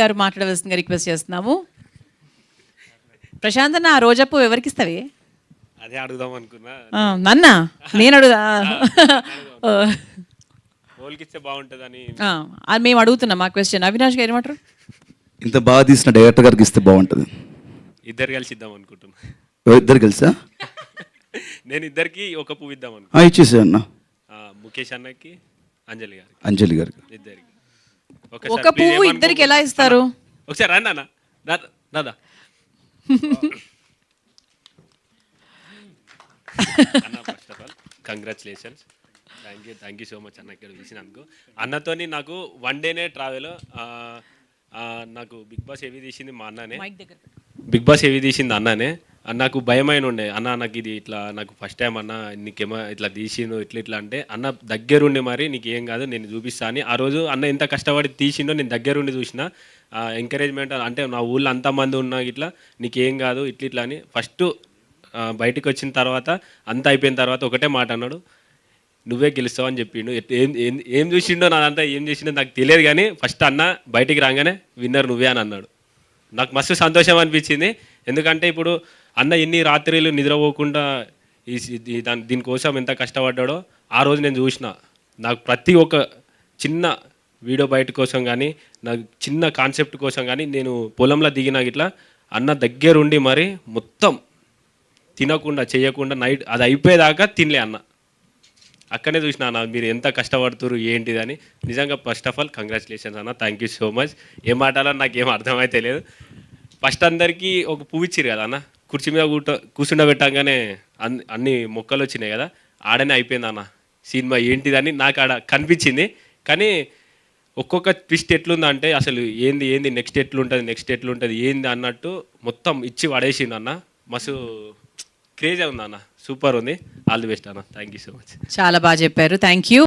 గారు మాట్లాడవలసిందిగా రిక్వెస్ట్ చేస్తున్నాము. ప్రశాంత్ అన్న, ఆ రోజా పువ్వు ఎవరికి ఇస్తావి? అదే అడుగుదాం అనుకున్నా. నన్నా? నేను అడుగుదా? ఓల్కిస్తే బాగుంటుందని అది మేము అడుగుతున్నాం. మా క్వశ్చన్ అవినాష్ గారు ఏమంటారు? ఇంత బాగా తీసిన డైరెక్టర్ గారికి ఇస్తే బాగుంటుంది. ఇద్దరు కలిసి ఇద్దాం అనుకుంటున్నా. ఇద్దరు కలిసా? నేను ఇద్దరికి ఒక పువ్వు ఇద్దాం అనుకుంటున్నా. ఇచ్చేసా అన్న. ముఖేష్ అన్నకి, అంజలి గారికి. అంజలి గారికి ఇద్దరికి ఒక పువ్వు ఇద్దరికి ఎలా ఇస్తారు? ఒకసారి రండి అన్న. దాదా అన్న, first of all congratulations. Thank you so much అన్న ఇక్కడ పిలిచినందుకు. అన్నతోని నాకు వన్ డేనే ట్రావెల్. నాకు బిగ్ బాస్ ఏవి తీసింది మా అన్ననే. బిగ్ బాస్ ఏవి తీసింది అన్ననే. నాకు భయమైన ఉండే, అన్న నాకు ఇది ఇట్లా నాకు ఫస్ట్ టైం అన్న నీకేమో ఇట్లా తీసిండు ఇట్లా అంటే, అన్న దగ్గరుండి మరి నీకు ఏం కాదు నేను చూపిస్తా అని. ఆ రోజు అన్న ఎంత కష్టపడి తీసిండో నేను దగ్గరుండి చూసిన. ఎంకరేజ్మెంట్ అంటే నా ఊళ్ళో అంతమంది ఉన్నా ఇట్లా నీకేం కాదు ఇట్లా అని. ఫస్ట్ బయటకు వచ్చిన తర్వాత అంతా అయిపోయిన తర్వాత ఒకటే మాట అన్నాడు, నువ్వే గెలుస్తావు అని చెప్పిండు. ఏం చూసిండో నాదంతా ఏం చేసిండో నాకు తెలియదు, కానీ ఫస్ట్ అన్న బయటికి రాగానే విన్నర్ నువ్వే అని అన్నాడు. నాకు మస్తు సంతోషం అనిపించింది. ఎందుకంటే ఇప్పుడు అన్న ఎన్ని రాత్రులు నిద్రపోకుండా దీనికోసం ఎంత కష్టపడ్డాడో ఆ రోజు నేను చూసిన. నాకు ప్రతి ఒక్క చిన్న వీడియో బయట కోసం కానీ, నాకు చిన్న కాన్సెప్ట్ కోసం కానీ నేను పొలంలో దిగినా ఇట్లా అన్న దగ్గరుండి మరి మొత్తం తినకుండా చేయకుండా నైట్ అది అయిపోయేదాకా తినలే అన్న. అక్కడనే చూసిన అన్న మీరు ఎంత కష్టపడుతున్నారు ఏంటిదని. నిజంగా ఫస్ట్ ఆఫ్ ఆల్ కంగ్రాచులేషన్స్ అన్న. Thank you so much. ఏం మాట్లాడాలో నాకేం అర్థమైతే లేదు. ఫస్ట్ అందరికీ ఒక పువ్వు ఇచ్చిరు కదా అన్న, కుర్చీ మీద కూర్చుండబెట్టంగానే అన్ని మొక్కలు వచ్చినాయి కదా, ఆడనే అయిపోయింది అన్న సినిమా ఏంటిదని నాకు ఆడ కనిపించింది. కానీ ఒక్కొక్క ట్విస్ట్ ఎట్లుందంటే అసలు ఏంది నెక్స్ట్ ఎట్లుంటుంది ఏంది అన్నట్టు మొత్తం ఇచ్చి పడేసిండు అన్న. మస్తు క్రేజీ ఉంది అన్న, సూపర్ ఉంది. ఆల్ ది బెస్ట్ అన్న. Thank you so much. చాలా బాగా చెప్పారు. Thank you.